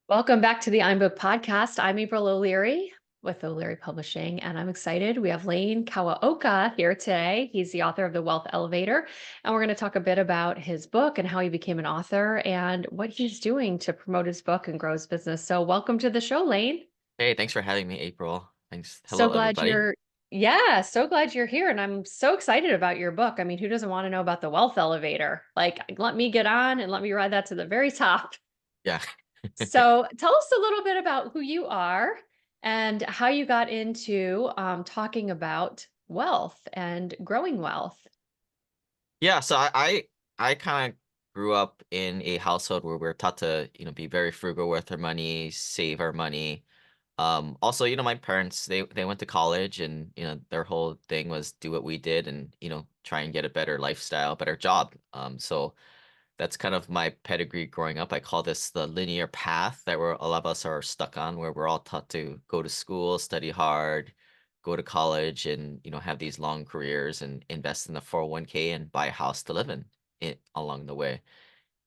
Welcome back to the I'm Book podcast. I'm April O'Leary with O'Leary Publishing, and I'm excited. We have Lane Kawaoka here today. He's the author of The Wealth Elevator, and we're going to talk a bit about his book and how he became an author and what he's doing to promote his book and grow his business. So, welcome to the show, Lane. Hey, thanks for having me, April. Thanks. So Hello, glad everybody. you're Yeah, so glad you're here, and I'm so excited about your book. I mean, who doesn't want to know about The Wealth Elevator? Like, let me get on and let me ride that to the very top. Yeah. So tell us a little bit about who you are and how you got into talking about wealth and growing wealth. Yeah, so I kind of grew up in a household where we're taught to, be very frugal with our money, save our money. Also, my parents, they went to college and, their whole thing was do what we did and, try and get a better lifestyle, better job. So that's kind of my pedigree growing up. I call this the linear path that a lot of us are stuck on, where we're all taught to go to school, study hard, go to college, and have these long careers and invest in the 401k and buy a house to live in along the way.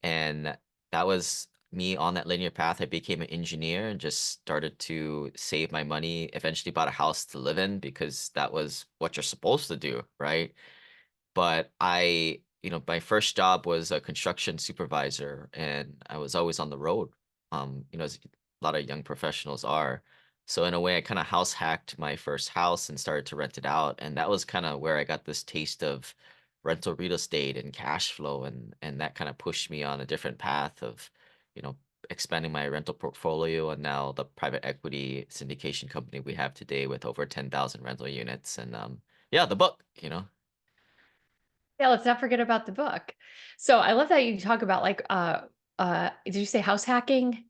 And that was me on that linear path. I became an engineer and just started to save my money. Eventually, bought a house to live in because that was what you're supposed to do, right? But my first job was a construction supervisor and I was always on the road, as a lot of young professionals are. So in a way, I kind of house hacked my first house and started to rent it out. And that was kind of where I got this taste of rental real estate and cash flow. And that kind of pushed me on a different path of, you know, expanding my rental portfolio and now the private equity syndication company we have today with over 10,000 rental units. And yeah, the book. Yeah, let's not forget about the book. So I love that you talk about did you say house hacking?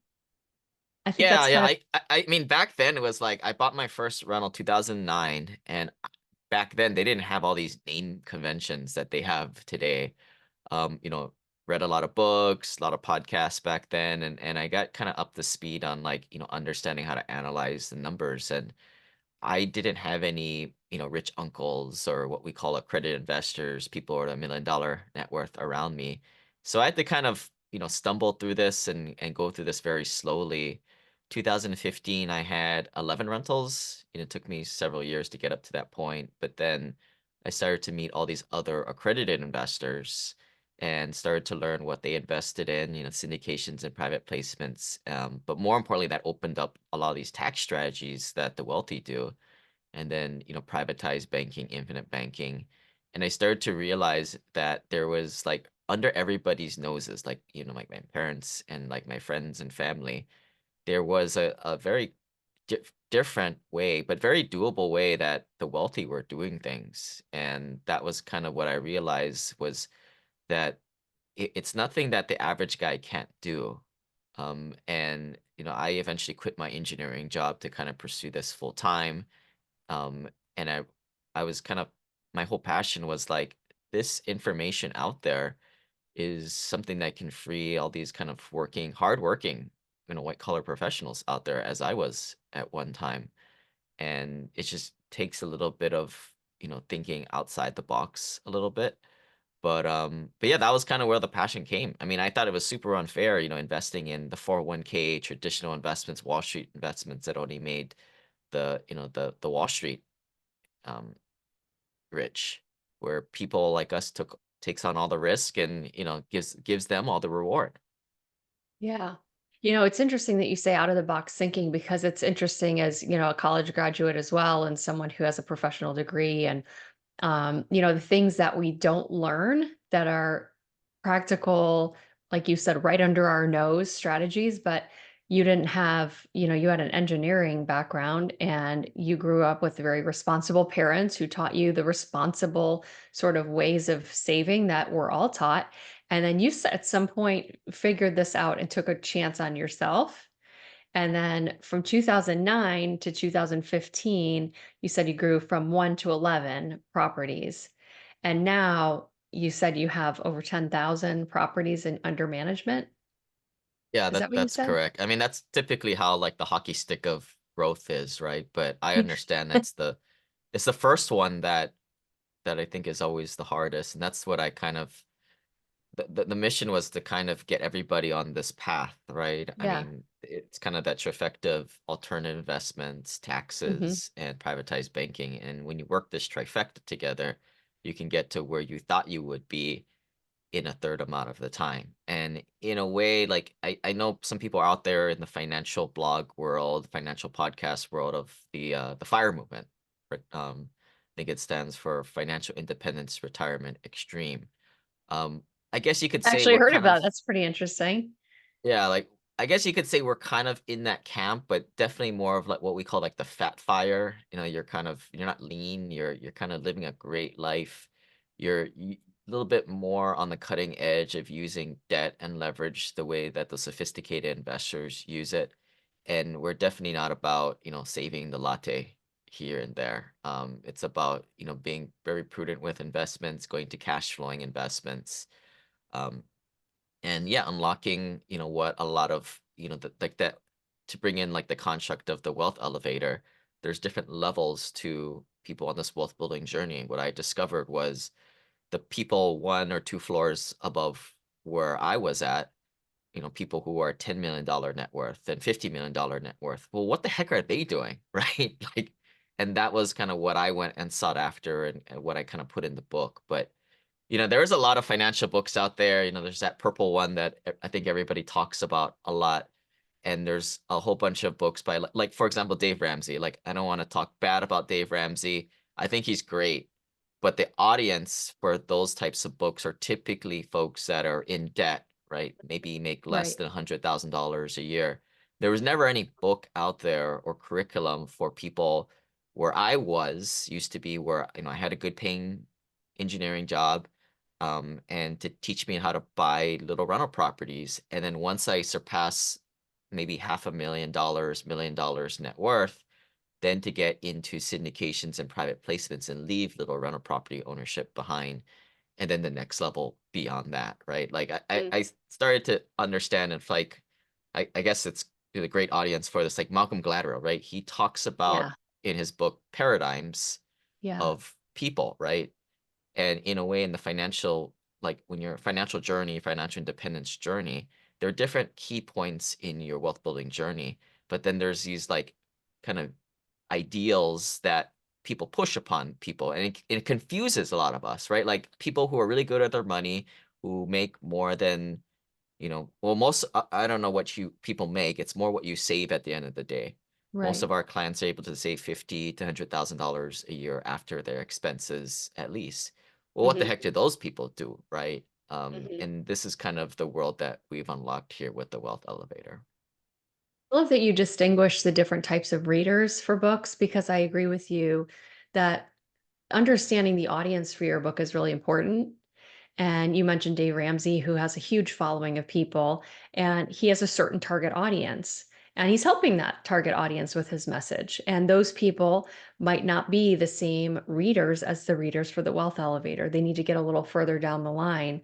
I think Yeah, that's yeah. kind of I mean, back then it was like I bought my first rental 2009, and back then they didn't have all these name conventions that they have today. Um, you know, read a lot of books, a lot of podcasts back then, and I got kind of up to speed on like understanding how to analyze the numbers. And I didn't have any, rich uncles or what we call accredited investors, people with $1 million net worth around me. So I had to kind of, stumble through this and go through this very slowly. 2015, I had 11 rentals. It took me several years to get up to that point, but then I started to meet all these other accredited investors and started to learn what they invested in, syndications and private placements. But more importantly, that opened up a lot of these tax strategies that the wealthy do. And then, privatized banking, infinite banking. And I started to realize that there was like under everybody's noses, like, like my parents and like my friends and family, there was a very different way, but very doable way that the wealthy were doing things. And that was kind of what I realized was that it's nothing that the average guy can't do. And I eventually quit my engineering job to kind of pursue this full time. And I was kind of my whole passion was like this information out there is something that can free all these kind of hardworking, white collar professionals out there as I was at one time. And it just takes a little bit of, thinking outside the box a little bit. But yeah, that was kind of where the passion came. I mean, I thought it was super unfair, investing in the 401k, traditional investments, Wall Street investments that only made the Wall Street um rich, where people like us takes on all the risk and gives them all the reward. Yeah. It's interesting that you say out of the box thinking because it's interesting as, a college graduate as well and someone who has a professional degree and the things that we don't learn that are practical, like you said, right under our nose strategies, but you didn't have, you had an engineering background and you grew up with very responsible parents who taught you the responsible sort of ways of saving that we're all taught. And then at some point figured this out and took a chance on yourself. And then from 2009 to 2015, you said you grew from 1 to 11 properties. And now you said you have over 10,000 properties under management. Yeah, Is that what you that's said? correct. I mean, that's typically how like the hockey stick of growth is, right? But I understand it's the first one that I think is always the hardest, and that's what I kind of the mission was to kind of get everybody on this path, right? I Yeah. mean, it's kind of that trifecta of alternative investments, Mhm. taxes, and privatized banking. And when you work this trifecta together, you can get to where you thought you would be in a third amount of the time. And in a way, like I know some people are out there in the financial blog world, financial podcast world of the FIRE movement. I think it stands for Financial Independence Retirement Extreme. Um, I guess you could I say actually we're heard of kind of that, that's pretty interesting. yeah, like I guess you could say we're kind of in that camp, but definitely more of like what we call like the fat fire. You know, you're not lean, you're kind of living a great life. A little bit more on the cutting edge of using debt and leverage the way that the sophisticated investors use it. And we're definitely not about, saving the latte here and there. It's about, being very prudent with investments, going to cash flowing investments. Um, and yeah, unlocking, what a lot of, like that to bring in like the construct of the wealth elevator, there's different levels to people on this wealth building journey. What I discovered was the people one or two floors above where I was at, people who are $10 million net worth and $50 million net worth. Well, what the heck are they doing? Right? Like, and that was kind of what I went and sought after and what I kind of put in the book. But there's a lot of financial books out there. There's that purple one that I think everybody talks about a lot. And there's a whole bunch of books by, like, for example, Dave Ramsey. Like, I don't want to talk bad about Dave Ramsey. I think he's great. But the audience for those types of books are typically folks that are in debt, right? Maybe make less Right. than $100,000 a year. There was never any book out there or curriculum for people where I used to be, where, I had a good paying engineering job, and to teach me how to buy little rental properties. And then once I surpass maybe $500,000, $1 million net worth, then to get into syndications and private placements and leave little rental property ownership behind. And then the next level beyond that, right? Like Mm. I started to understand, and like, I guess it's the great audience for this, like Malcolm Gladwell, right? He talks about Yeah. in his book paradigms Yeah. of people, right? And in a way, in the financial, like when your financial journey, financial independence journey, there are different key points in your wealth building journey. But then there's these like kind of ideals that people push upon people, and it confuses a lot of us, right? Like people who are really good at their money, who make more than, well, most, I don't know what you people make. It's more what you save at the end of the day. Most Right. of our clients are able to save 50 to $100,000 a year after their expenses, at least. Well, what the Mhm. heck do those people do, right? Mhm. And this is kind of the world that we've unlocked here with the wealth elevator. I love that you distinguish the different types of readers for books because I agree with you that understanding the audience for your book is really important. And you mentioned Dave Ramsey, who has a huge following of people, and he has a certain target audience. And he's helping that target audience with his message. And those people might not be the same readers as the readers for the wealth elevator. They need to get a little further down the line.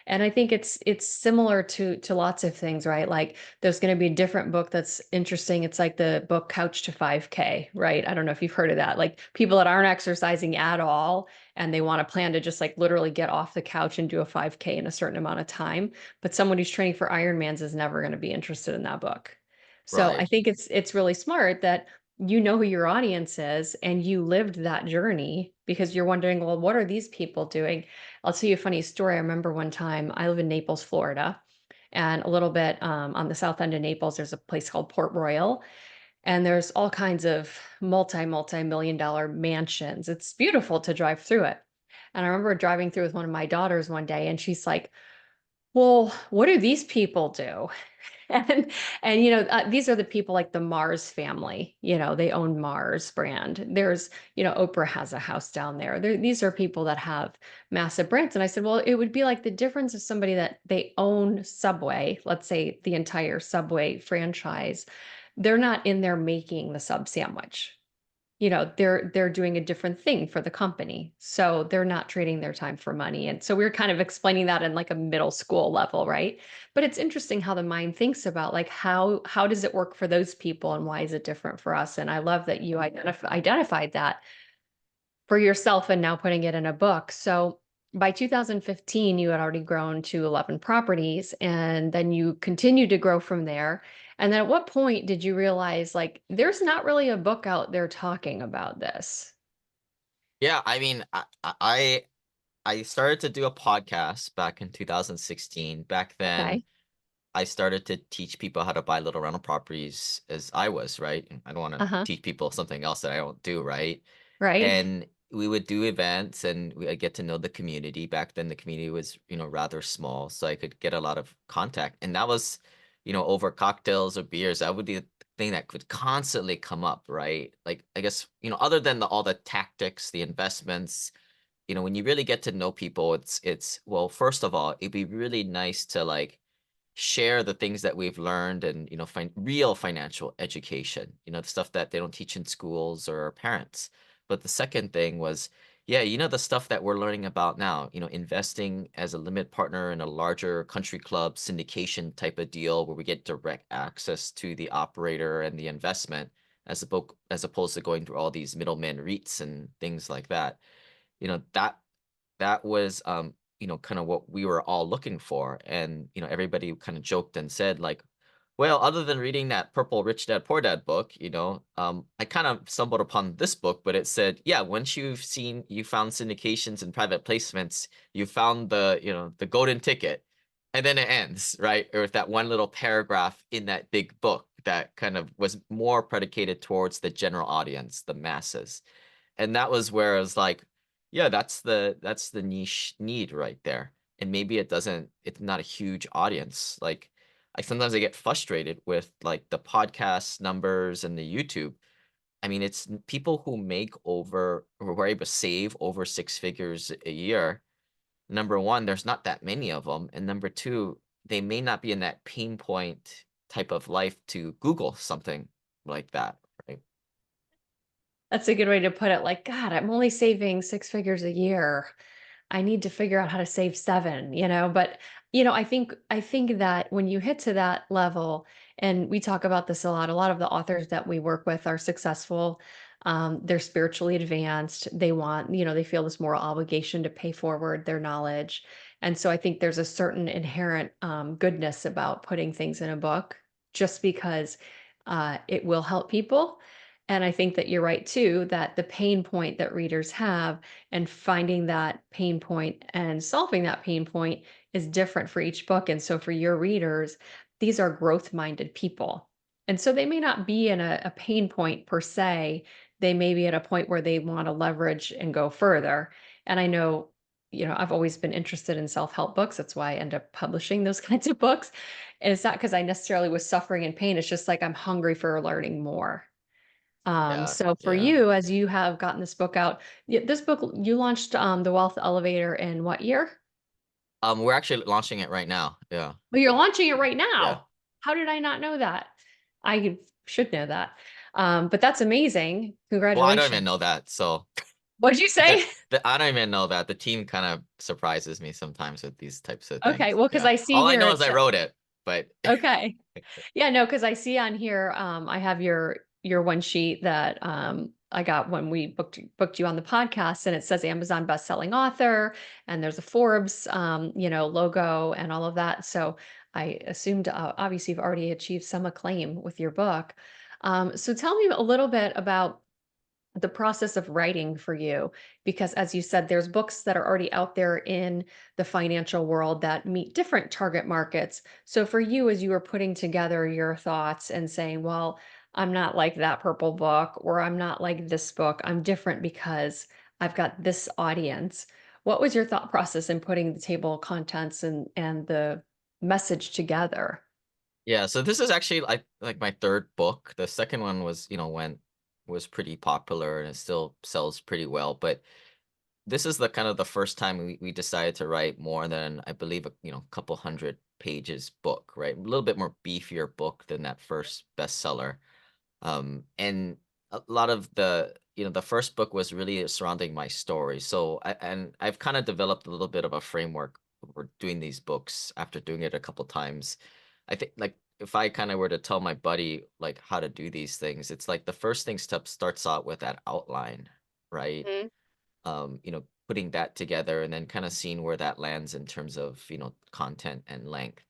And I think it's similar to lots of things, right? Like there's going to be a different book that's interesting. It's like the book Couch to 5K, right? I don't know if you've heard of that. Like people that aren't exercising at all and they want to plan to just like literally get off the couch and do a 5K in a certain amount of time. But someone who's training for Ironmans is never going to be interested in that book. So I Right. think it's really smart that you know who your audience is and you lived that journey because you're wondering, well, what are these people doing? I'll tell you a funny story. I remember one time I live in Naples, Florida, and a little bit on the south end of Naples, there's a place called Port Royal, and there's all kinds of multi-million dollar mansions. It's beautiful to drive through it. And I remember driving through with one of my daughters one day, and she's like, "Well, what do these people do?" And these are the people like the Mars family. They own Mars brand. Oprah has a house down there. These are people that have massive brands. And I said, well, it would be like the difference of somebody that they own Subway, let's say the entire Subway franchise. They're not in there making the sub sandwich. They're doing a different thing for the company. So they're not trading their time for money. And so we are kind of explaining that in like a middle school level, right? But it's interesting how the mind thinks about like how does it work for those people and why is it different for us? And I love that you identified that for yourself and now putting it in a book. So by 2015, you had already grown to 11 properties, and then you continued to grow from there. And then at what point did you realize, like, there's not really a book out there talking about this? Yeah, I mean, I started to do a podcast back in 2016. Back then, Okay. I started to teach people how to buy little rental properties as I was, right? And I don't want to Uh-huh. teach people something else that I don't do, right? Right? And we would do events and I get to know the community. Back then the community was, rather small, so I could get a lot of contact. And that was, over cocktails or beers. That would be the thing that could constantly come up, right? Like I guess, other than all the tactics, the investments, when you really get to know people, it's well, first of all, it'd be really nice to like share the things that we've learned and real financial education, the stuff that they don't teach in schools or our parents. But the second thing was, yeah, the stuff that we're learning about now, investing as a limit partner in a larger country club syndication type of deal where we get direct access to the operator and the investment as opposed to going through all these middlemen REITs and things like that. That was, kind of what we were all looking for. And, everybody kind of joked and said, like, well, other than reading that Purple Rich Dad Poor Dad book, I kind of stumbled upon this book, but it said, yeah, once you found syndications and private placements, you found the golden ticket. And then it ends, right? Or with that one little paragraph in that big book that kind of was more predicated towards the general audience, the masses. And that was where I was like, yeah, that's the niche need right there. And maybe it's not a huge audience. Like sometimes I get frustrated with like the podcast numbers and the YouTube. I mean, it's people who make over or were able to save over six figures a year. Number one, there's not that many of them. And number two, they may not be in that pain point type of life to Google something like that, right? That's a good way to put it. Like, God, I'm only saving 6 figures a year. I need to figure out how to save 7, but, I think that when you hit to that level, and we talk about this a lot of the authors that we work with are successful, they're spiritually advanced, they feel this moral obligation to pay forward their knowledge, and so I think there's a certain inherent, goodness about putting things in a book just because, it will help people, and I think that you're right too, that the pain point that readers have and finding that pain point and solving that pain point is different for each book. And so for your readers, these are growth minded people. And so they may not be in a pain point per se. They may be at a point where they want to leverage and go further. And I know, I've always been interested in self help books. That's why I end up publishing those kinds of books. And it's not because I necessarily was suffering and pain. It's just like I'm hungry for learning more. Yeah, So for yeah. you, as you have gotten this book out, this book you launched The Wealth Elevator in what year? We're actually launching it right now. Yeah. Well, you're launching it right Yeah. now. How did I not know that? I should know that. But that's amazing. Well, I don't Congratulations. even know that. So What'd you the, say? I don't even know that. The team kind of surprises me sometimes with these types of Okay, things. well, because Yeah. I see All I here know is I it's wrote it, but okay. Yeah, no, because I see on here, I have your one sheet that I got when we booked you on the podcast, and it says Amazon bestselling author, and there's a Forbes, logo and all of that. So I assumed, obviously, you've already achieved some acclaim with your book. So tell me a little bit about the process of writing for you, because as you said, there's books that are already out there in the financial world that meet different target markets. So for you, as you were putting together your thoughts and saying, well, I'm not like that purple book, or I'm not like this book, I'm different because I've got this audience. What was your thought process in putting the table of contents and the message together? yeah. So this is actually like my third book. The second one was, was pretty popular and it still sells pretty well. But this is the kind of the first time we decided to write more than I believe a couple hundred pages book, right? A little bit more beefier book than that first bestseller. And a lot of the first book was really surrounding my story. So I've kind of developed a little bit of a framework for doing these books after doing it a couple times. I think like if I kind of were to tell my buddy like how to do these things, it's like the first thing starts out with that outline, right? putting that together and then kind of seeing where that lands in terms of, content and length.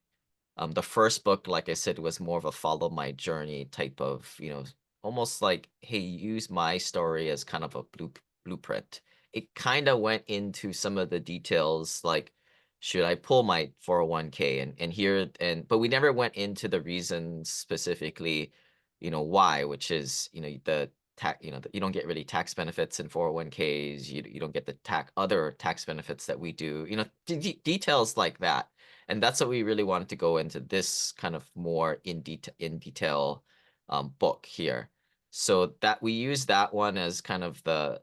The first book, like I said, was more of a follow my journey type of, almost like, hey, use my story as kind of a blueprint. It kind of went into some of the details, like, should I pull my 401k and here and but we never went into the reasons specifically, why, which is, the tax, you don't get really tax benefits in 401ks, you don't get the other tax benefits that we do, details like that. And that's what we really wanted to go into this kind of more in detail book here. So that we use that one as kind of the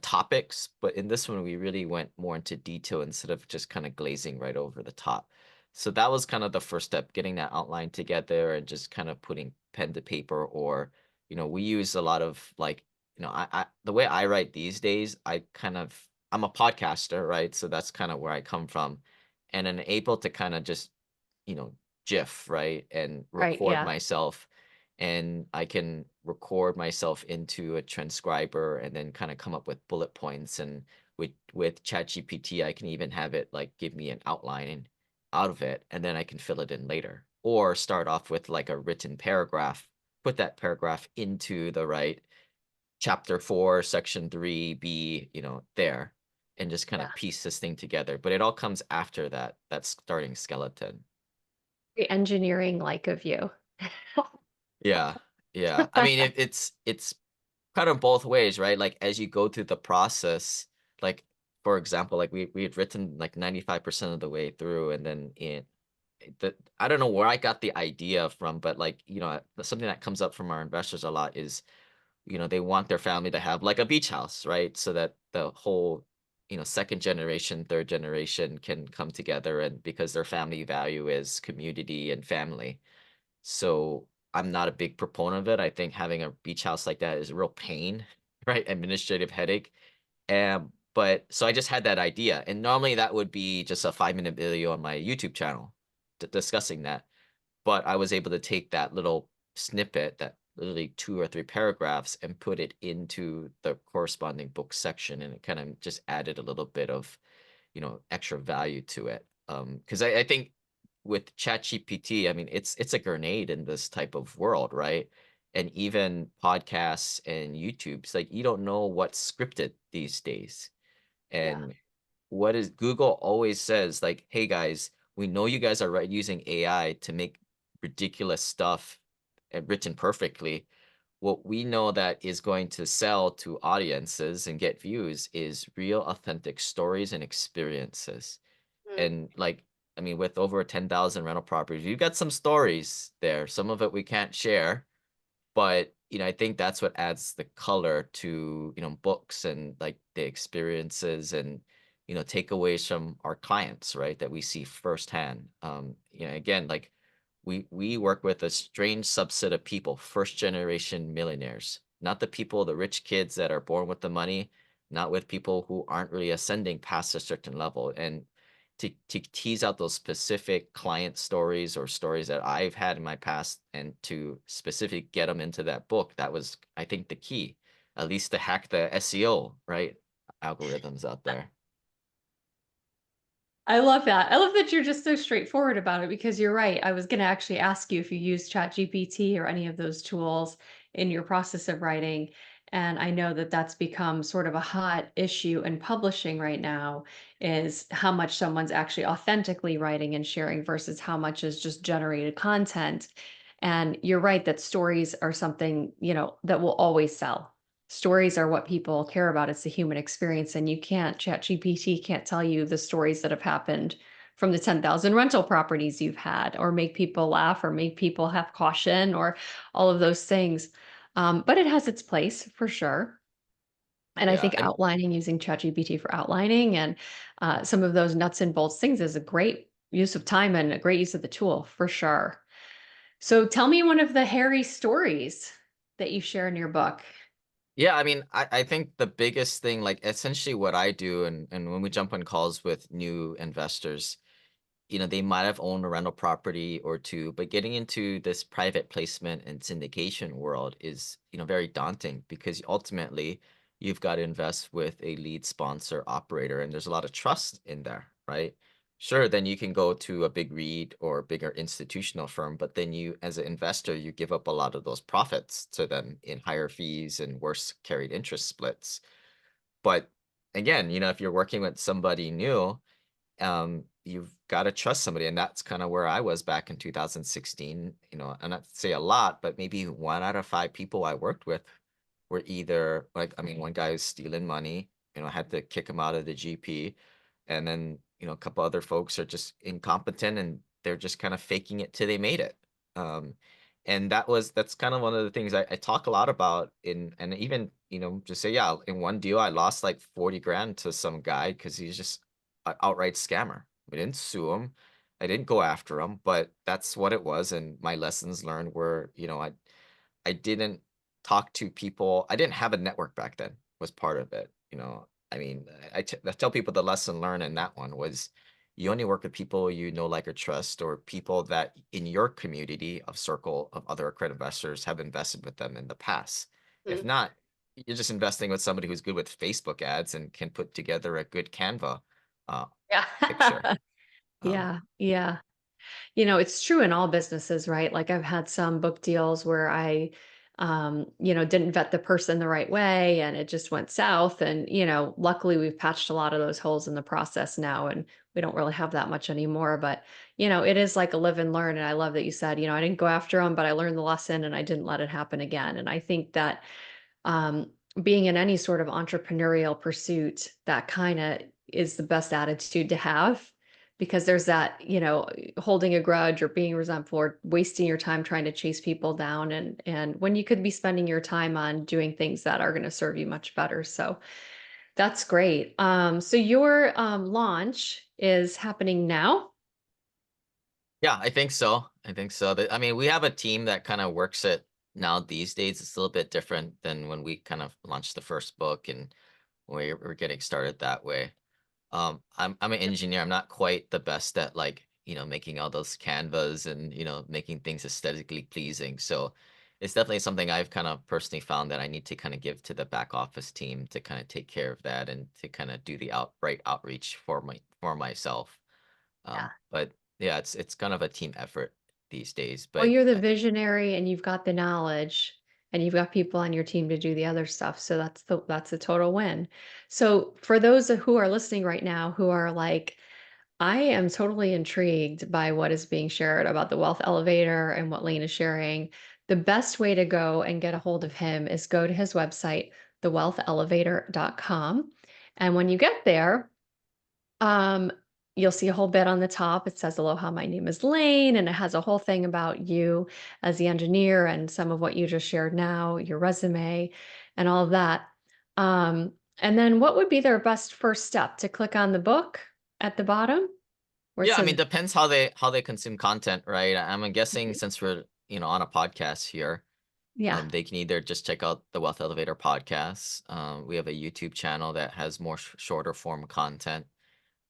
topics, but in this one we really went more into detail instead of just kind of glazing right over the top. So that was kind of the first step, getting that outline together and just kind of putting pen to paper, or we use a lot of like, I the way I write these days, I'm a podcaster, right? So that's kind of where I come from, and I'm able to kind of just, you know, GIF, right? And Right, record yeah. myself. And I can record myself into a transcriber and then kind of come up with bullet points. And with ChatGPT, I can even have it like give me an outline out of it, and then I can fill it in later. Or start off with like a written paragraph, put that paragraph into the right chapter 4, section 3B, there, and just kind Yeah. of piece this thing together. But it all comes after that starting skeleton. Very engineering-like of you. Yeah. Yeah. I mean, it's kind of both ways, right? Like as you go through the process, like for example, like we had written like 95% of the way through, and then I don't know where I got the idea from, but like, something that comes up from our investors a lot is, they want their family to have like a beach house, right? So that the whole, second generation, third generation can come together, and because their family value is community and family. So I'm not a big proponent of it. I think having a beach house like that is a real pain, right? Administrative headache. But so I just had that idea. And normally that would be just a 5-minute video on my YouTube channel discussing that. But I was able to take that little snippet, that literally 2 or 3 paragraphs, and put it into the corresponding book section, and it kind of just added a little bit of, extra value to it. Because I think with ChatGPT, I mean, it's a grenade in this type of world, right? And even podcasts and YouTubes, like you don't know what's scripted these days. Yeah. And what is Google always says, like, hey guys, we know you guys are using AI to make ridiculous stuff and written perfectly. What we know that is going to sell to audiences and get views is real authentic stories and experiences. Mm. And like, I mean, with over 10,000 rental properties, you've got some stories there. Some of it we can't share, but, I think that's what adds the color to, books and like the experiences and, takeaways from our clients, right? That we see firsthand. Again, like we work with a strange subset of people, first generation millionaires, not the people, the rich kids that are born with the money, not with people who aren't really ascending past a certain level. And to tease out those specific client stories or stories that I've had in my past, and to specifically get them into that book, that was, I think, the key, at least to hack the SEO, right? Algorithms out there. I love that. I love that you're just so straightforward about it because you're right. I was going to actually ask you if you use ChatGPT or any of those tools in your process of writing. And I know that that's become sort of a hot issue in publishing right now, is how much someone's actually authentically writing and sharing versus how much is just generated content. And you're right that stories are something, that will always sell. Stories are what people care about. It's the human experience, and you can't ChatGPT can't tell you the stories that have happened from the 10,000 rental properties you've had, or make people laugh, or make people have caution, or all of those things. But it has its place for sure. And I Yeah. think And outlining, using ChatGPT for outlining and some of those nuts and bolts things is a great use of time and a great use of the tool for sure. So tell me one of the hairy stories that you share in your book. yeah, I mean, I think the biggest thing, like essentially what I do, and when we jump on calls with new investors, they might have owned a rental property or two, but getting into this private placement and syndication world is, very daunting, because ultimately you've got to invest with a lead sponsor operator, and there's a lot of trust in there, right? Sure, then you can go to a big REIT or a bigger institutional firm, but then you, as an investor, you give up a lot of those profits to them in higher fees and worse carried interest splits. But again, if you're working with somebody new, you've got to trust somebody. And that's kind of where I was back in 2016. And not to say a lot, but maybe 1 out of 5 people I worked with were either like, I mean, one guy was stealing money, I had to kick him out of the GP. And then, a couple other folks are just incompetent and they're just kind of faking it till they made it. Um, and that's kind of one of the things I talk a lot about and even, just say, yeah, in one deal, I lost like 40 grand to some guy because he's just an outright scammer. We didn't sue him. I didn't go after him, but that's what it was. And my lessons learned were, I didn't talk to people. I didn't have a network back then was part of it. I mean, I tell people the lesson learned in that one was you only work with people you know, like, or trust, or people that in your community of circle of other accredited investors have invested with them in the past. If Mhm. not, you're just investing with somebody who's good with Facebook ads and can put together a good Canva uh, picture. Yeah. Um, Yeah, yeah. It's true in all businesses, right? Like I've had some book deals where I, didn't vet the person the right way and it just went south. And, luckily we've patched a lot of those holes in the process now and we don't really have that much anymore. But, it is like a live and learn. And I love that you said, I didn't go after them, but I learned the lesson and I didn't let it happen again. And I think that um, being in any sort of entrepreneurial pursuit, that kind of is the best attitude to have because there's that, holding a grudge or being resentful or wasting your time trying to chase people down and when you could be spending your time on doing things that are going to serve you much better. So that's great. So your launch is happening now. yeah, I think so. I think so. I mean, we have a team that kind of works it now these days. It's a little bit different than when we kind of launched the first book and we're getting started that way. I'm an engineer. I'm not quite the best at like, making all those canvas and, making things aesthetically pleasing. So it's definitely something I've kind of personally found that I need to kind of give to the back office team to kind of take care of that and to kind of do the outright outreach for myself. Yeah. But yeah, it's kind of a team effort these days. Well, But you're the visionary and you've got the knowledge and you've got people on your team to do the other stuff. So that's a total win. So for those who are listening right now who are like, I am totally intrigued by what is being shared about the wealth elevator and what Lane is sharing. The best way to go and get a hold of him is go to his website, thewealthelevator.com. And when you get there, um, you'll see a whole bit on the top. It says, "Aloha, my name is Lane," and it has a whole thing about you as the engineer and some of what you just shared now, your resume, and all of that. And then what would be their best first step to click on the book at the bottom where it yeah, I says, mean, depends how they consume content, right? I'm guessing Mhm. since we're, on a podcast here, Yeah. they can either just check out the Wealth Elevator podcast. We have a YouTube channel that has more shorter form content.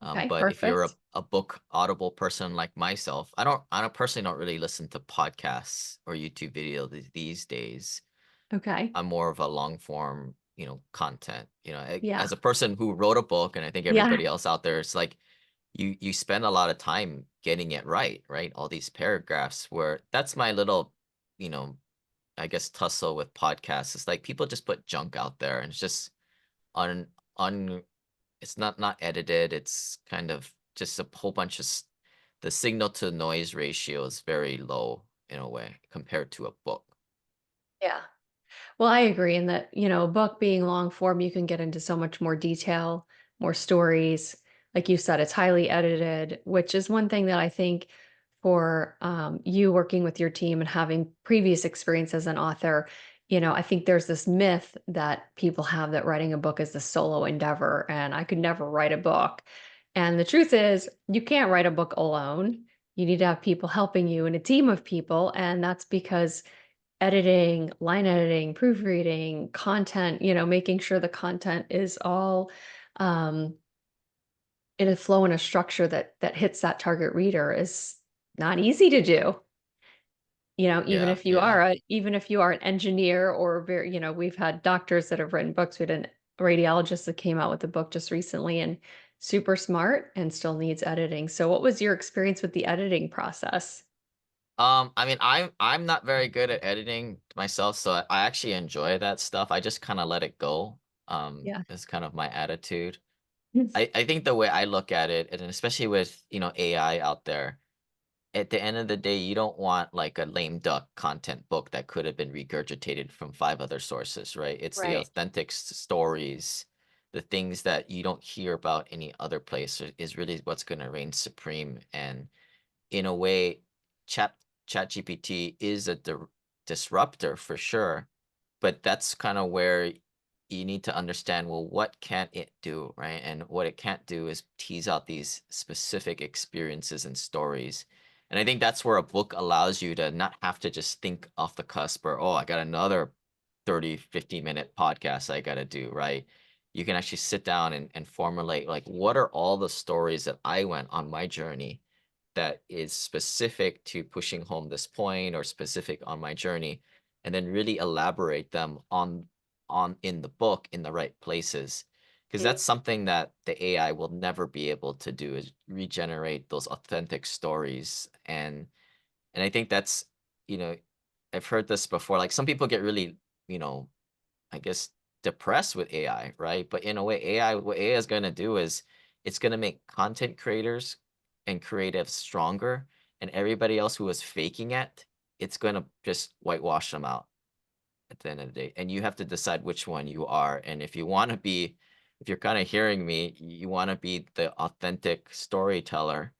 Okay, But if you're a, perfect. a book audible person like myself, I don't personally don't really listen to podcasts or YouTube video these days. Okay. I'm more of a long form, content. Yeah. As a person who wrote a book, and I think Yeah. everybody else out there, it's like you spend a lot of time getting it right, right? All these paragraphs where that's my little, you know, I guess tussle with podcasts. It's like people just put junk out there and it's just un un it's not edited. It's kind of just a whole bunch of the signal to noise ratio is very low in a way compared to a book. Yeah. Well, I agree in that, a book being long form, you can get into so much more detail, more stories. Like you said, it's highly edited, which is one thing that I think for you working with your team and having previous experience as an author, I think there's this myth that people have that writing a book is a solo endeavor and I could never write a book. And the truth is, you can't write a book alone. You need to have people helping you and a team of people. And that's because editing, line editing, proofreading, content, making sure the content is all um, in a flow and a structure that hits that target reader is not easy to do. Yeah, yeah. Even if you are an engineer or very, we've had doctors that have written books. We had an radiologist that came out with a book just recently and super smart and still needs editing. So what was your experience with the editing process? I mean, I'm not very good at editing myself, so I actually enjoy that stuff. I just kind of let it go. Yeah. Is kind of my attitude. I think the way I look at it, and especially with, AI out there, at the end of the day, you don't want like a lame duck content book that could have been regurgitated from five other sources, right? It's the Right. authentic stories, the things that you don't hear about any other place is really what's going to reign supreme. And in a way, Chat ChatGPT is a disruptor for sure, but that's kind of where you need to understand, well, what can it do, right? And what it can't do is tease out these specific experiences and stories. And I think that's where a book allows you to not have to just think off the cusp or, oh, I got another 30, 50-minute podcast I got to do, right? You can actually sit down and formulate, like, what are all the stories that I went on my journey that is specific to pushing home this point or specific on my journey, and then really elaborate them on in the book in the right places, because Mm. that's something that the AI will never be able to do, is regenerate those authentic stories. And I think that's, you know I've heard this before, like some people get really, you know I guess, depressed with AI, right? But in a way, what AI is going to do is it's going to make content creators and creatives stronger, and everybody else who is faking it, it's going to just whitewash them out at the end of the day. And you have to decide which one you are. And if you're kind of hearing me, you want to be the authentic storyteller,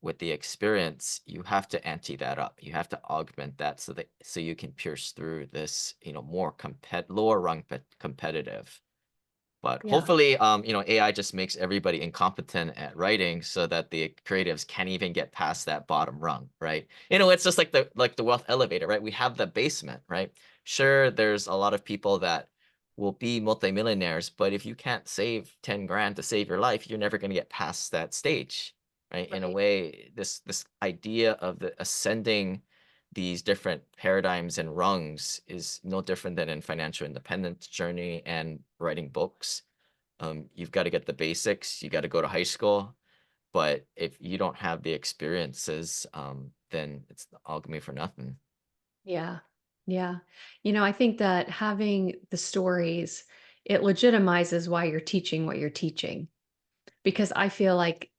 with the experience, you have to ante that up. You have to augment that so you can pierce through this, more lower rung competitive. But Yeah. hopefully, AI just makes everybody incompetent at writing so that the creatives can't even get past that bottom rung, right? It's just like the wealth elevator, right? We have the basement, right? Sure, there's a lot of people that will be multimillionaires, but if you can't save 10 grand to save your life, you're never going to get past that stage, right? In a Right. way, this idea of the ascending these different paradigms and rungs is no different than in financial independence journey and writing books. You've got to get the basics. You got to go to high school, but if you don't have the experiences, then it's all gonna be for nothing. Yeah. Yeah. I think that having the stories, it legitimizes why you're teaching what you're teaching. Because I feel like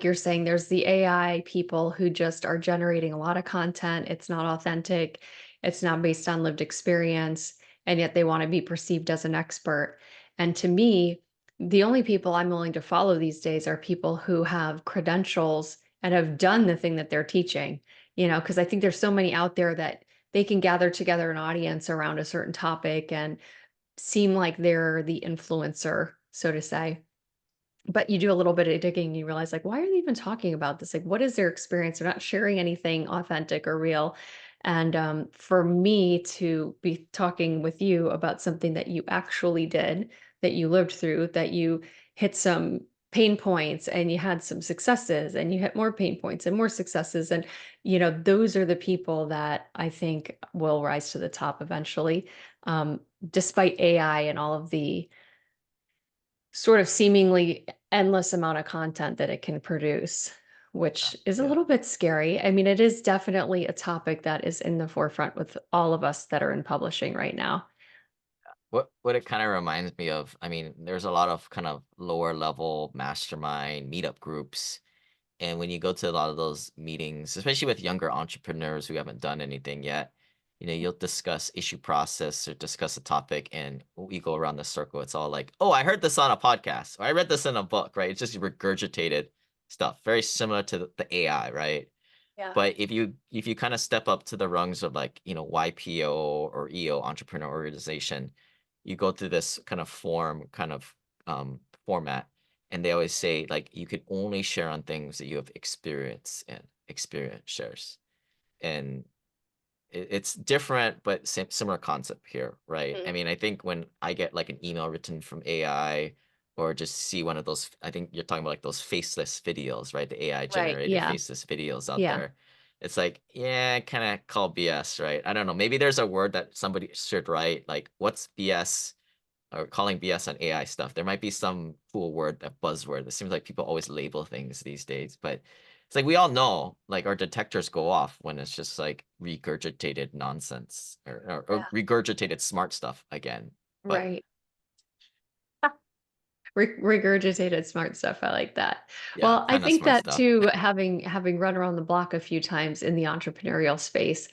you're saying, there's the AI people who just are generating a lot of content. It's not authentic. It's not based on lived experience, and yet they want to be perceived as an expert. And to me, the only people I'm willing to follow these days are people who have credentials and have done the thing that they're teaching, because I think there's so many out there that they can gather together an audience around a certain topic and seem like they're the influencer, so to say. But you do a little bit of digging, and you realize, like, why are they even talking about this? Like, what is their experience? They're not sharing anything authentic or real. And for me to be talking with you about something that you actually did, that you lived through, that you hit some pain points and you had some successes and you hit more pain points and more successes. And, those are the people that I think will rise to the top eventually, um, despite AI and all of the sort of seemingly endless amount of content that it can produce, which is a Yeah. little bit scary. I mean, it is definitely a topic that is in the forefront with all of us that are in publishing right now. What it kind of reminds me of, I mean, there's a lot of kind of lower level mastermind meetup groups. And when you go to a lot of those meetings, especially with younger entrepreneurs who haven't done anything yet, you'll discuss issue process or discuss a topic, and we go around the circle. It's all like, oh, I heard this on a podcast, or I read this in a book, right? It's just regurgitated stuff, very similar to the AI, right? Yeah. But if you kind of step up to the rungs of, like, YPO or EO, entrepreneur organization, you go through this kind of format, and they always say, like, you can only share on things that you have experience in. Experience shares. And it's different, but similar concept here, right? I Mhm. mean, I think when I get like an email written from AI, or just see one of those, I think you're talking about like those faceless videos, right? The AI Right. generated Yeah. faceless videos out Yeah. there. It's like, yeah, kind of call BS, right? I don't know. Maybe there's a word that somebody should write, like, what's BS? or calling BS on AI stuff. There might be some cool word, a buzzword. It seems like people always label things these days, but it's like we all know, like our detectors go off when it's just like regurgitated nonsense or Yeah. regurgitated smart stuff again. But Right. Regurgitated smart stuff, I like that. yeah, Well, I kind of think smart that stuff. too, having run around the block a few times in the entrepreneurial space,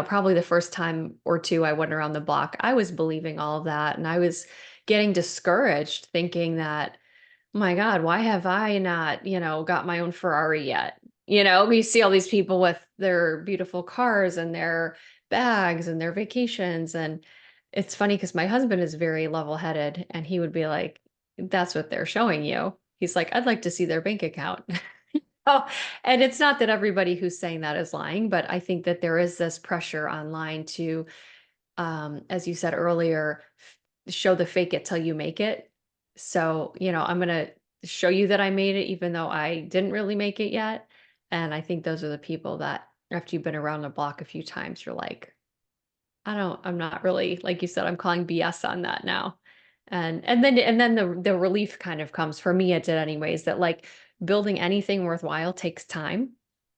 probably the first time or 2 I went around the block, I was believing all of that, and I was getting discouraged thinking that, "My god, why have I not, got my own Ferrari yet?" We see all these people with their beautiful cars and their bags and their vacations, and it's funny because my husband is very level-headed, and he would be like, "That's what they're showing you." He's like, "I'd like to see their bank account." Oh, and it's not that everybody who's saying that is lying, but I think that there is this pressure online to, as you said earlier, show the fake it till you make it. So, I'm going to show you that I made it, even though I didn't really make it yet. And I think those are the people that, after you've been around the block a few times, you're like, I'm not really, like you said, I'm calling BS on that now. And then the relief kind of comes, for me it did anyways, that like building anything worthwhile takes time,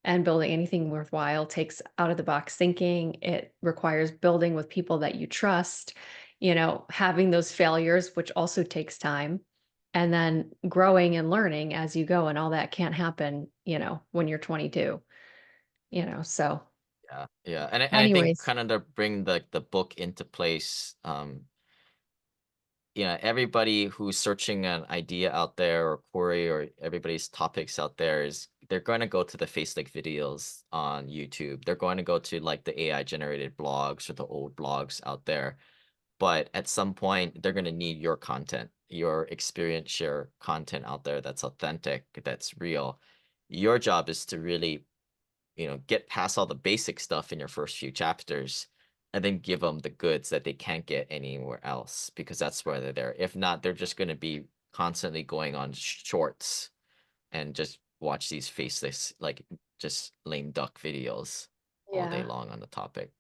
and building anything worthwhile takes out of the box thinking. It requires building with people that you trust, having those failures, which also takes time, and then growing and learning as you go, and all that can't happen, when you're 22, so Yeah, yeah, and I think anyways. kind of to bring the book into place, everybody who's searching an idea out there or query or everybody's topics out there is they're going to go to the face videos on YouTube. They're going to go to like the AI generated blogs or the old blogs out there. But at some point, they're going to need your content, your experience share content out there that's authentic, that's real. Your job is to really get past all the basic stuff in your first few chapters and then give them the goods that they can't get anywhere else because that's where they're there. If not, they're just going to be constantly going on shorts and just watch these faceless, like just lame duck videos all day Yeah. long on the topic.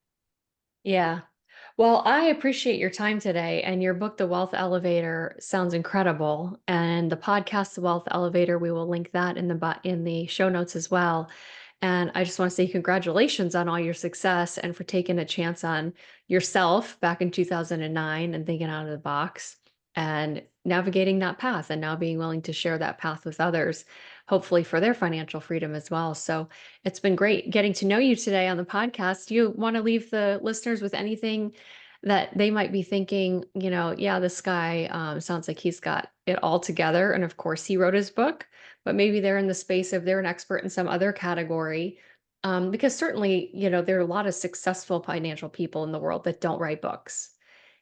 Yeah. Well, I appreciate your time today, and your book, The Wealth Elevator, sounds incredible. And the podcast, The Wealth Elevator, we will link that in the show notes as well. And I just want to say congratulations on all your success and for taking a chance on yourself back in 2009 and thinking out of the box and navigating that path, and now being willing to share that path with others, hopefully for their financial freedom as well. So it's been great getting to know you today on the podcast. Do you want to leave the listeners with anything that they might be thinking, yeah, this guy sounds like he's got it all together. And of course, he wrote his book, but maybe they're in the space of they're an expert in some other category. Because certainly, there are a lot of successful financial people in the world that don't write books.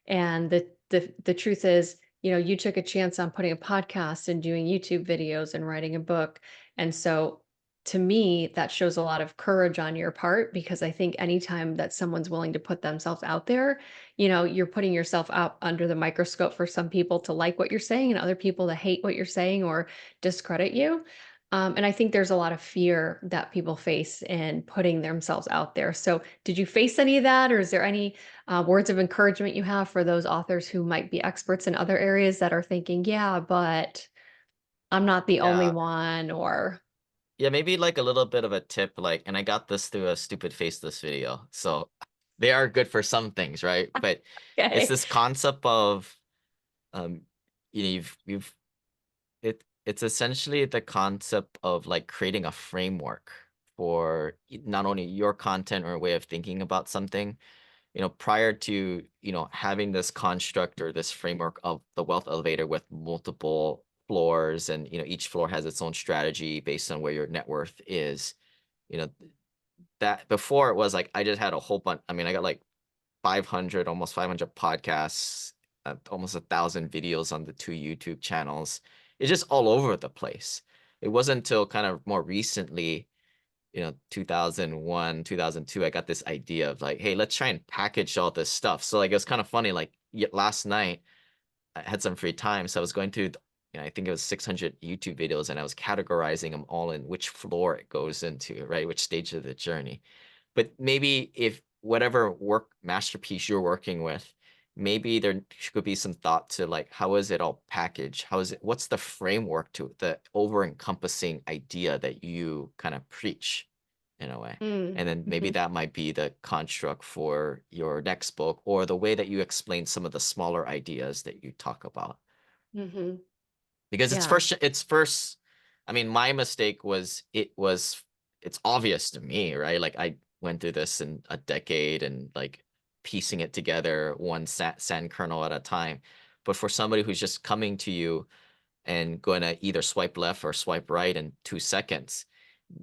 And the truth is, you took a chance on putting a podcast and doing YouTube videos and writing a book. And so to me, that shows a lot of courage on your part, because I think anytime that someone's willing to put themselves out there, you're putting yourself out under the microscope for some people to like what you're saying and other people to hate what you're saying or discredit you. And I think there's a lot of fear that people face in putting themselves out there. So, did you face any of that, or is there any words of encouragement you have for those authors who might be experts in other areas that are thinking, yeah, but I'm not the only Yeah. one, or Yeah, maybe like a little bit of a tip, like, and I got this through a stupid faceless video. So they are good for some things, right? But it's okay. this concept of um you've it's essentially the concept of like creating a framework for not only your content or way of thinking about something, prior to, having this construct or this framework of the wealth elevator with multiple floors and, each floor has its own strategy based on where your net worth is, you know, that before it was like I just had a whole bunch. I mean, I got like 500, almost 500 podcasts, almost 1,000 videos on the 2 YouTube channels. It's just all over the place. It wasn't until kind of more recently, 2001, 2002, I got this idea of like, hey, let's try and package all this stuff. So like, it was kind of funny. Like last night, I had some free time, so I was going through, I think it was 600 YouTube videos, and I was categorizing them all in which floor it goes into, right? Which stage of the journey. But maybe if whatever work masterpiece you're working with, maybe there could be some thought to like how is it all packaged? How is it what's the framework to the over encompassing idea that you kind of preach in a way? Mm, And then maybe mhm, that might be the construct for your next book or the way that you explain some of the smaller ideas that you talk about. mhm. Because Yeah. it's first I mean, my mistake was it's obvious to me, right? Like, I went through this in a decade and, like, piecing it together one sand kernel at a time. But for somebody who's just coming to you and gonna either swipe left or swipe right in 2 seconds,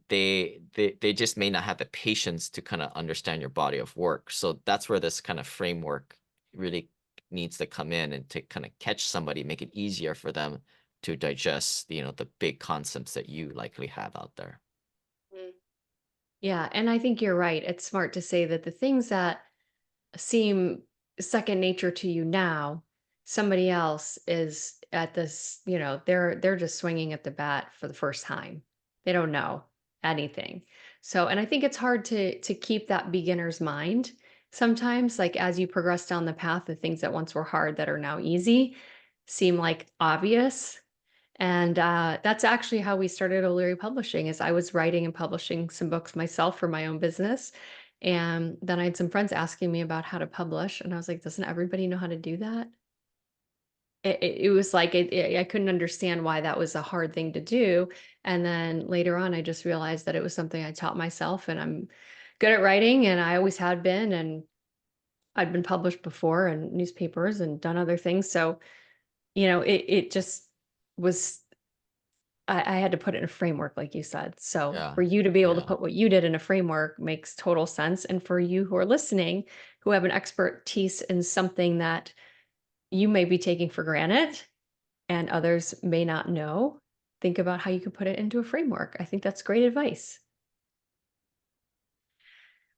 they just may not have the patience to kinda understand your body of work. So that's where this kind of framework really needs to come in and to kinda catch somebody, make it easier for them to digest, the big concepts that you likely have out there. Mm. Yeah, and I think you're right. It's smart to say that the things that seem second nature to you now, somebody else is at this, they're just swinging at the bat for the first time. They don't know anything. So, and I think it's hard to keep that beginner's mind sometimes, like as you progress down the path, the things that once were hard that are now easy seem like obvious. And that's actually how we started O'Leary Publishing. Is I was writing and publishing some books myself for my own business, and then I had some friends asking me about how to publish, and I was like, "Doesn't everybody know how to do that?" It was like I couldn't understand why that was a hard thing to do, and then later on, I just realized that it was something I taught myself, and I'm good at writing, and I always had been, and I'd been published before in newspapers and done other things, so it just was. I had to put it in a framework, like you said. So Yeah. for you to be able to Yeah. put what you did in a framework makes total sense. And for you who are listening, who have an expertise in something that you may be taking for granted and others may not know, think about how you could put it into a framework. I think that's great advice.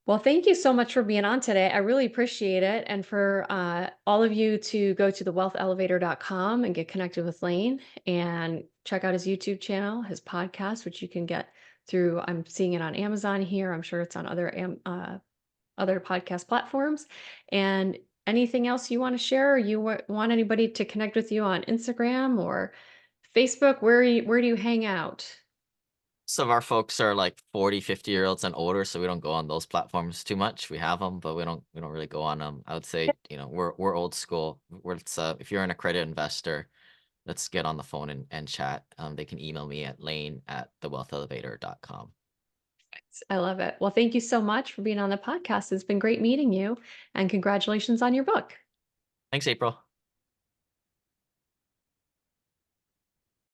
Well, thank you so much for being on today. I really appreciate it. And for all of you to go to thewealthelevator.com and get connected with Lane and check out his YouTube channel, his podcast, which you can get through. I'm seeing it on Amazon here. I'm sure it's on other podcast platforms. And anything else you want to share, or you want anybody to connect with you on Instagram or Facebook? Where do you hang out? Some of our folks are like 40, 50-year-olds and older, so we don't go on those platforms too much. We have them, but we don't really go on them. I would say, we're old school. If you're an accredited investor, let's get on the phone and chat. They can email me at lane@thewealthelevator.com. I love it. Well, thank you so much for being on the podcast. It's been great meeting you, and congratulations on your book. Thanks, April.